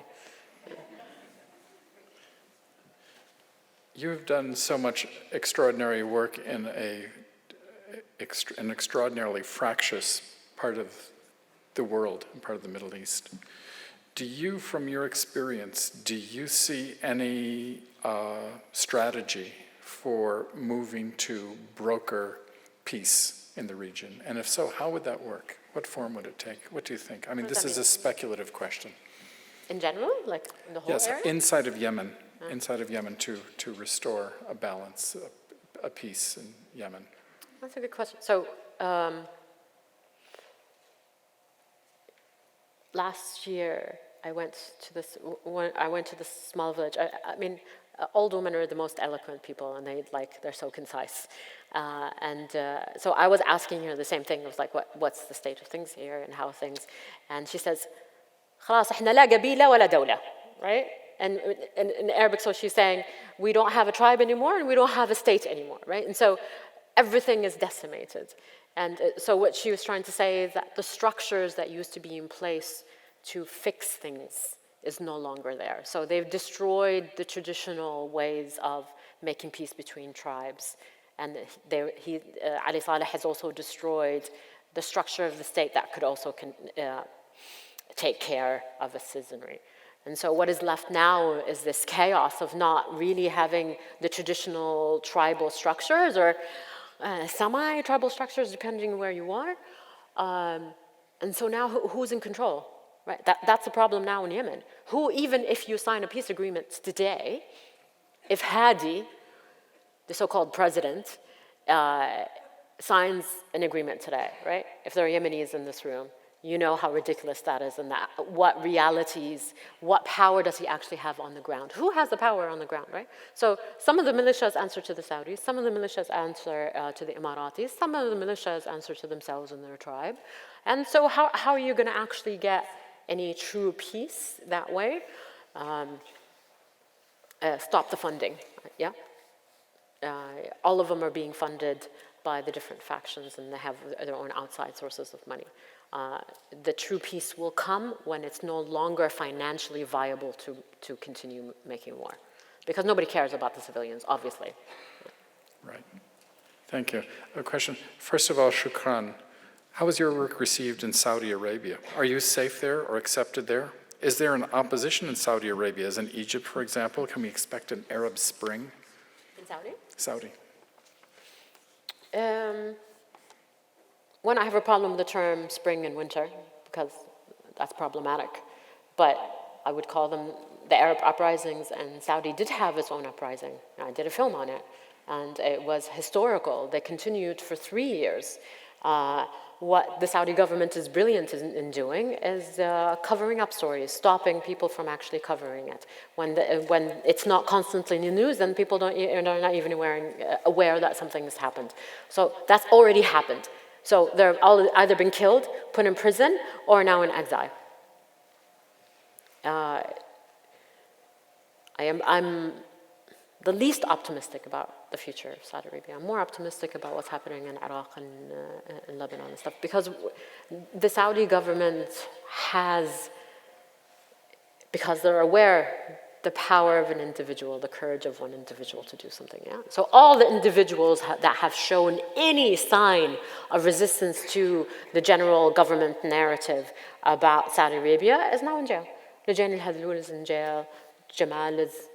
You've done so much extraordinary work in an extraordinarily fractious part of the world and part of the Middle East. Do you, from your experience, do you see any strategy for moving to broker peace in the region? And if so, how would that work? What form would it take? What do you think? I mean, this is a speculative question. In general, like in the whole area? Yes, inside of Yemen to restore a balance, a peace in Yemen. That's a good question. So, last year, I went to this small village. I mean, old women are the most eloquent people, and they're so concise. So I was asking her the same thing. I was like, what's the state of things here and how things? And she says, خلاص إحنا لا قبيلة ولا دولة, right? And in Arabic, so she's saying, we don't have a tribe anymore and we don't have a state anymore, right? And so everything is decimated. And so what she was trying to say is that the structures that used to be in place to fix things is no longer there. So they've destroyed the traditional ways of making peace between tribes. And Ali Saleh has also destroyed the structure of the state that could also take care of its citizenry. And so what is left now is this chaos of not really having the traditional tribal structures or semi-tribal structures, depending where you are. And so now who's in control? Right? That's the problem now in Yemen. Who, even if you sign a peace agreement today, if Hadi, the so-called president, signs an agreement today, right? If there are Yemenis in this room, you know how ridiculous that is and that what realities, what power does he actually have on the ground? Who has the power on the ground, right? So some of the militias answer to the Saudis, some of the militias answer to the Emiratis, some of the militias answer to themselves and their tribe. And so how are you going to actually get any true peace that way? Stop the funding, yeah? All of them are being funded by the different factions and they have their own outside sources of money. The true peace will come when it's no longer financially viable to continue making war. Because nobody cares about the civilians, obviously. Right. Thank you. A question. First of all, shukran. How was your work received in Saudi Arabia? Are you safe there or accepted there? Is there an opposition in Saudi Arabia, as in Egypt, for example? Can we expect an Arab Spring? In Saudi? Saudi. One, I have a problem with the term spring and winter because that's problematic. But I would call them the Arab Uprisings, and Saudi did have its own uprising. I did a film on it, and it was historical. They continued for 3 years. What the Saudi government is brilliant in doing is covering up stories, stopping people from actually covering it. When it's not constantly in the news, then people are not even aware that something has happened. So that's already happened. So they've either been killed, put in prison, or now in exile. I'm the least optimistic about the future of Saudi Arabia. I'm more optimistic about what's happening in Iraq and in Lebanon and stuff, because the Saudi government has, because they're aware the power of an individual, the courage of one individual to do something, yeah? So all the individuals that have shown any sign of resistance to the general government narrative about Saudi Arabia is now in jail. Lajani al-Hadloul is in jail, Jamal is,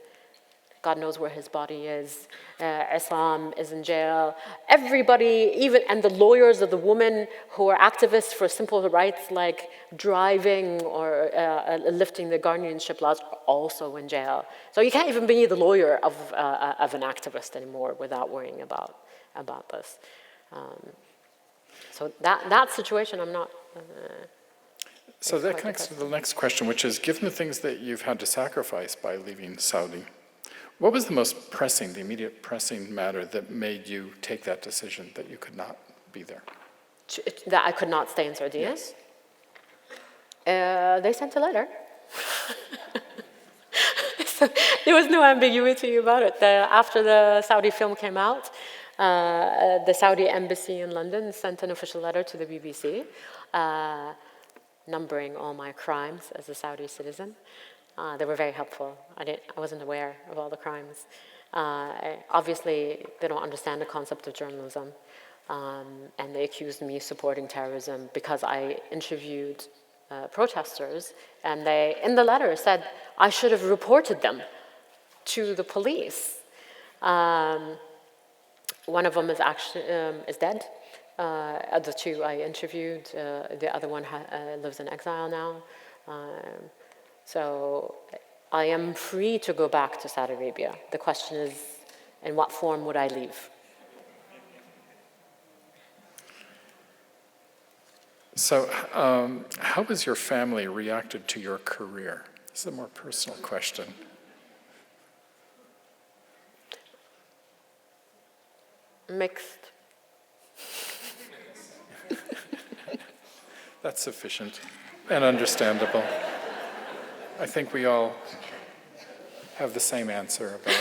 God knows where his body is, Islam is in jail. Everybody, and the lawyers of the women who are activists for simple rights like driving or lifting the guardianship laws are also in jail. So you can't even be the lawyer of an activist anymore without worrying about this. So that situation, I'm not... So that connects to the next question, which is, given the things that you've had to sacrifice by leaving Saudi, what was the most pressing, the immediate pressing matter that made you take that decision that you could not be there? That I could not stay in Sardinia? Yes. They sent a letter. So there was no ambiguity about it. After the Saudi film came out, the Saudi embassy in London sent an official letter to the BBC, numbering all my crimes as a Saudi citizen. They were very helpful. I wasn't aware of all the crimes. Obviously, they don't understand the concept of journalism, and they accused me of supporting terrorism because I interviewed protesters, and they, in the letter, said I should have reported them to the police. One of them is actually is dead. The two I interviewed, the other one lives in exile now. So I am free to go back to Saudi Arabia. The question is, in what form would I leave? So, how has your family reacted to your career? This is a more personal question. Mixed. That's sufficient and understandable. I think we all have the same answer about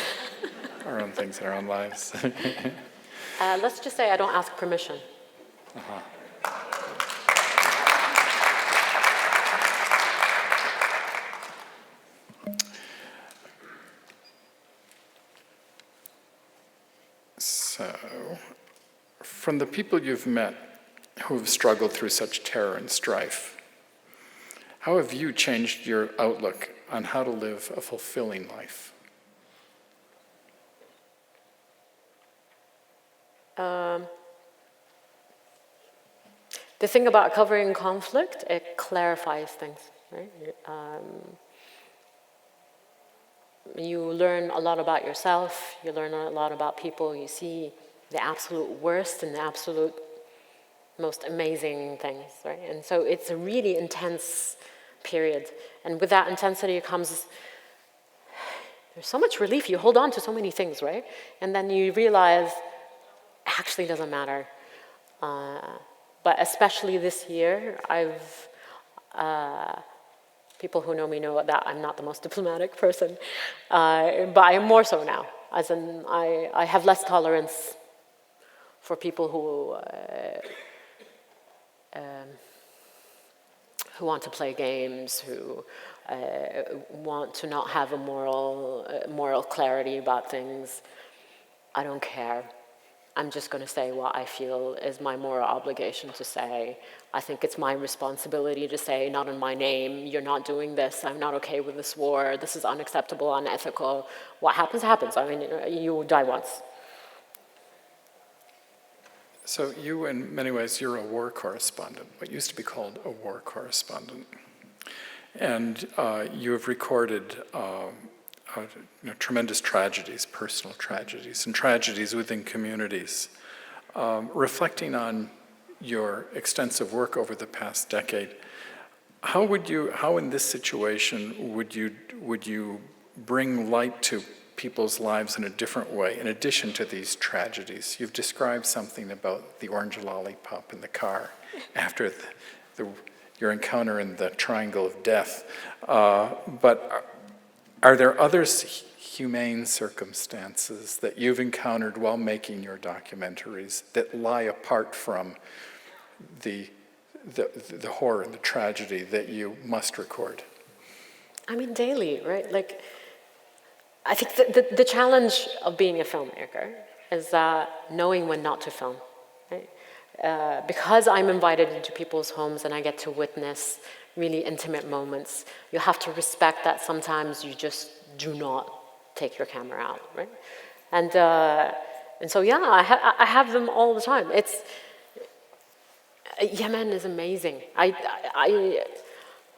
our own things in our own lives. Let's just say I don't ask permission. So, from the people you've met who have struggled through such terror and strife, how have you changed your outlook on how to live a fulfilling life? The thing about covering conflict, it clarifies things, right? You learn a lot about yourself, you learn a lot about people, you see the absolute worst and the absolute most amazing things, right? And so it's a really intense period. And with that intensity comes, there's so much relief, you hold on to so many things, right? And then you realize, actually doesn't matter. But especially this year, people who know me know that I'm not the most diplomatic person, but I am more so now. As in, I have less tolerance for people who want to play games, who want to not have a moral clarity about things. I don't care. I'm just going to say what I feel is my moral obligation to say. I think it's my responsibility to say, not in my name, you're not doing this, I'm not okay with this war, this is unacceptable, unethical. What happens, happens. I mean, you die once. So you, in many ways, you're a war correspondent, what used to be called a war correspondent. And you have recorded tremendous tragedies, personal tragedies, and tragedies within communities. Reflecting on your extensive work over the past decade, how in this situation would you bring light to people's lives in a different way, in addition to these tragedies? You've described something about the orange lollipop in the car after your encounter in the Triangle of Death. But are there other humane circumstances that you've encountered while making your documentaries that lie apart from the horror and the tragedy that you must record? I mean, daily, right? Like, I think the challenge of being a filmmaker is knowing when not to film, right? Because I'm invited into people's homes and I get to witness really intimate moments, you have to respect that sometimes you just do not take your camera out, right? And so, yeah, I have them all the time. Yemen is amazing. I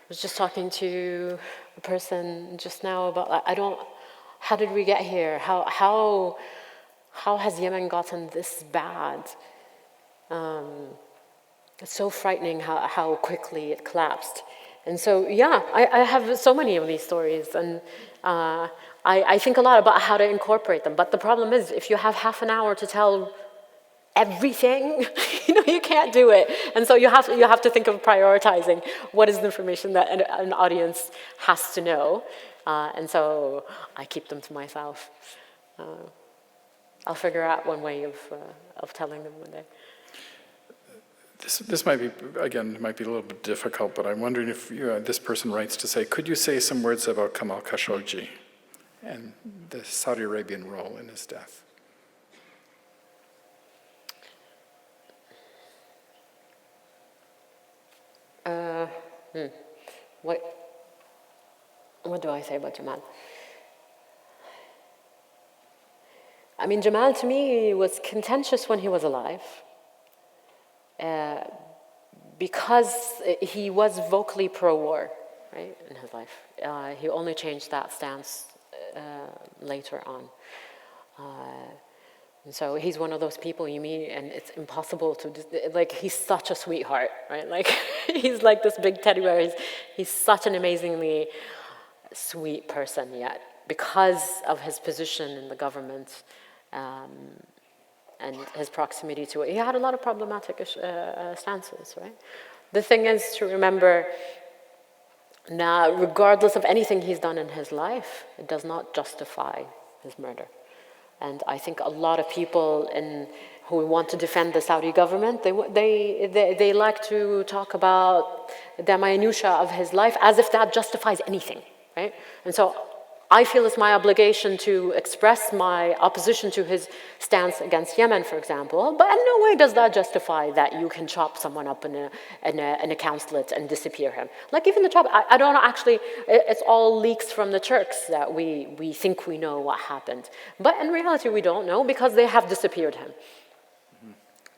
was just talking to a person just now about, how did we get here? How has Yemen gotten this bad? It's so frightening how quickly it collapsed. And so, yeah, I have so many of these stories, and I think a lot about how to incorporate them. But the problem is, if you have half an hour to tell everything, you can't do it. And so you have to think of prioritizing what is the information that an audience has to know. And so I keep them to myself. I'll figure out one way of telling them one day. This might be a little bit difficult, but I'm wondering if this person writes to say, could you say some words about Kamal Khashoggi and the Saudi Arabian role in his death? What do I say about Jamal? I mean, Jamal to me was contentious when he was alive. Because he was vocally pro-war, right, in his life. He only changed that stance later on. And so he's one of those people you meet and it's impossible to, like, he's such a sweetheart, right? Like, he's like this big teddy bear. He's such an amazingly sweet person, yet because of his position in the government and his proximity to it, he had a lot of problematic stances, right? The thing is to remember, now, regardless of anything he's done in his life, it does not justify his murder. And I think a lot of people who want to defend the Saudi government, they like to talk about the minutiae of his life as if that justifies anything, right? And so I feel it's my obligation to express my opposition to his stance against Yemen, for example, but in no way does that justify that you can chop someone up in a consulate and disappear him. Like even the chop, I don't actually, it's all leaks from the Turks that we think we know what happened. But in reality, we don't know because they have disappeared him.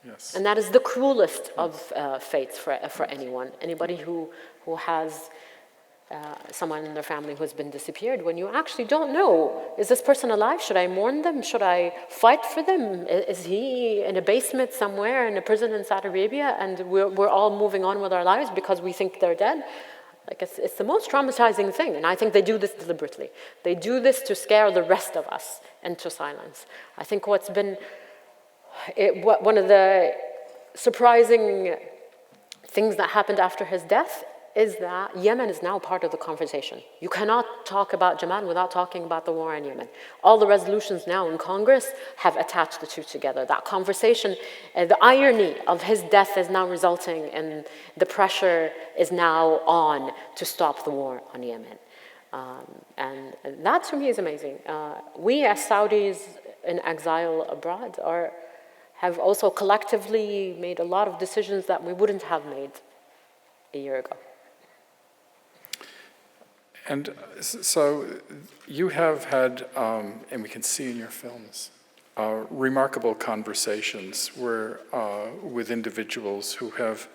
Yes. And that is the cruelest of fates for anyone. Anybody who has someone in their family who has been disappeared, when you actually don't know, is this person alive? Should I mourn them? Should I fight for them? Is he in a basement somewhere in a prison in Saudi Arabia and we're all moving on with our lives because we think they're dead? Like it's the most traumatizing thing, and I think they do this deliberately. They do this to scare the rest of us into silence. I think one of the surprising things that happened after his death is that Yemen is now part of the conversation. You cannot talk about Jamal without talking about the war in Yemen. All the resolutions now in Congress have attached the two together. That conversation, the irony of his death is now resulting in the pressure is now on to stop the war on Yemen. And that to me is amazing. We as Saudis in exile abroad have also collectively made a lot of decisions that we wouldn't have made a year ago. And so you have had, and we can see in your films, remarkable conversations with individuals who have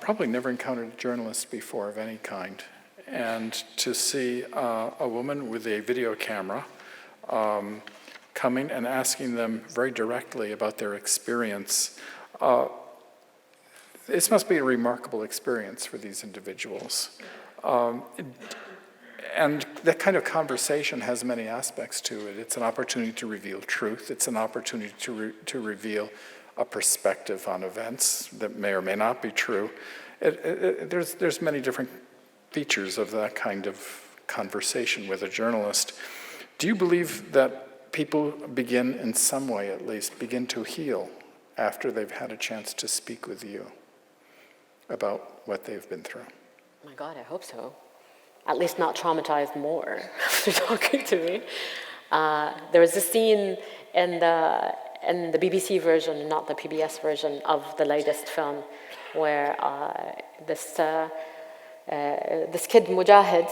probably never encountered a journalist before of any kind. And to see a woman with a video camera coming and asking them very directly about their experience, this must be a remarkable experience for these individuals. And that kind of conversation has many aspects to it. It's an opportunity to reveal truth. It's an opportunity to reveal a perspective on events that may or may not be true. There's many different features of that kind of conversation with a journalist. Do you believe that people begin, in some way at least, begin to heal after they've had a chance to speak with you about what they've been through? Oh my God, I hope so. At least not traumatized more after talking to me. There was a scene in the BBC version, not the PBS version of the latest film, where this kid Mujahid,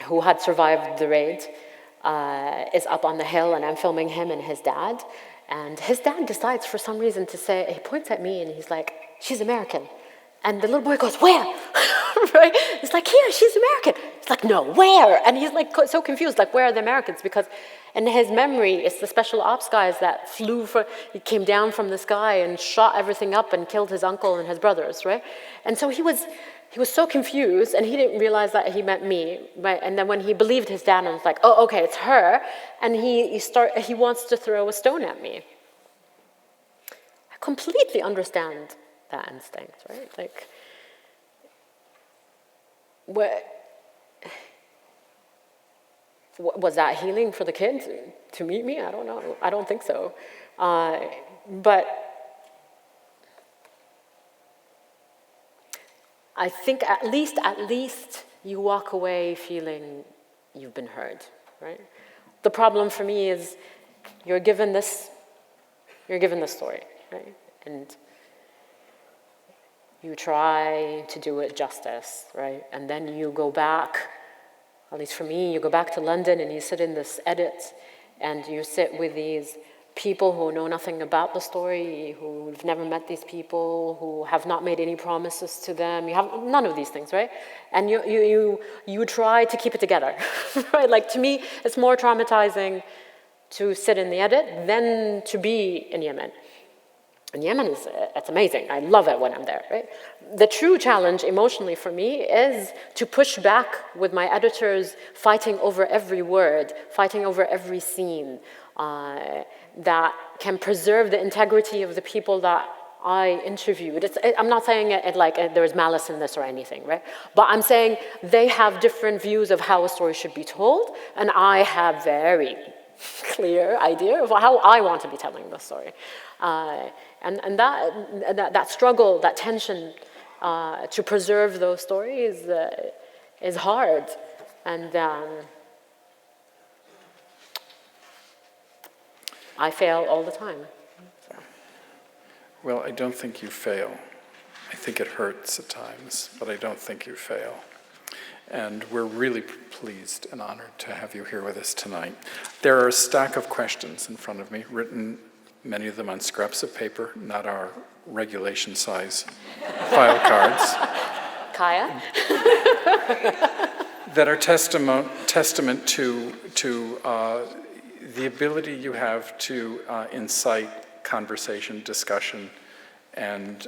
who had survived the raid, is up on the hill, and I'm filming him and his dad. And his dad decides for some reason to say, he points at me and he's like, "She's American." And the little boy goes, "Where?" Right? It's like, "Here, she's American." It's like, "No, where?" And he's like so confused, like, where are the Americans? Because in his memory, it's the special ops guys that he came down from the sky and shot everything up and killed his uncle and his brothers, right? And so he was so confused, and he didn't realize that he meant me, right? And then when he believed his dad, and was like, "Oh, okay, it's her," and he wants to throw a stone at me. I completely understand that instinct, right? Like, was that healing for the kid to meet me? I don't know. I don't think so. But I think at least you walk away feeling you've been heard, right? The problem for me is you're given this story, right? And you try to do it justice, right? And then you go back, at least for me, you go back to London and you sit in this edit and you sit with these people who know nothing about the story, who've never met these people, who have not made any promises to them. You have none of these things, right? And you try to keep it together, right? Like, to me, it's more traumatizing to sit in the edit than to be in Yemen. And Yemen it's amazing. I love it when I'm there, right? The true challenge emotionally for me is to push back with my editors, fighting over every word, fighting over every scene that can preserve the integrity of the people that I interviewed. I'm not saying it like there's malice in this or anything, right? But I'm saying they have different views of how a story should be told, and I have very clear idea of how I want to be telling the story. And that struggle, that tension to preserve those stories is hard. And I fail all the time. So. Well, I don't think you fail. I think it hurts at times, but I don't think you fail. And we're really pleased and honored to have you here with us tonight. There are a stack of questions in front of me, written, many of them on scraps of paper, not our regulation size file cards. Kaya? That are testament to the ability you have to incite conversation, discussion, and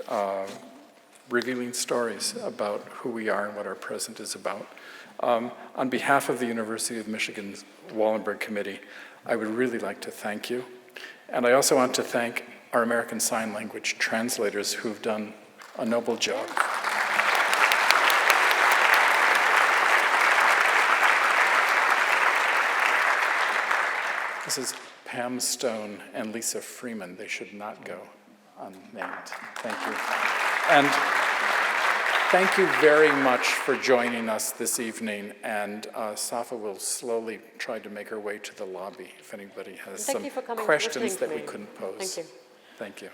revealing stories about who we are and what our present is about. On behalf of the University of Michigan's Wallenberg Committee, I would really like to thank you. And I also want to thank our American Sign Language translators who've done a noble job. This is Pam Stone and Lisa Freeman. They should not go unnamed. Thank you. And thank you very much for joining us this evening. And Safa will slowly try to make her way to the lobby if anybody has some questions that we couldn't pose. Thank you. Thank you.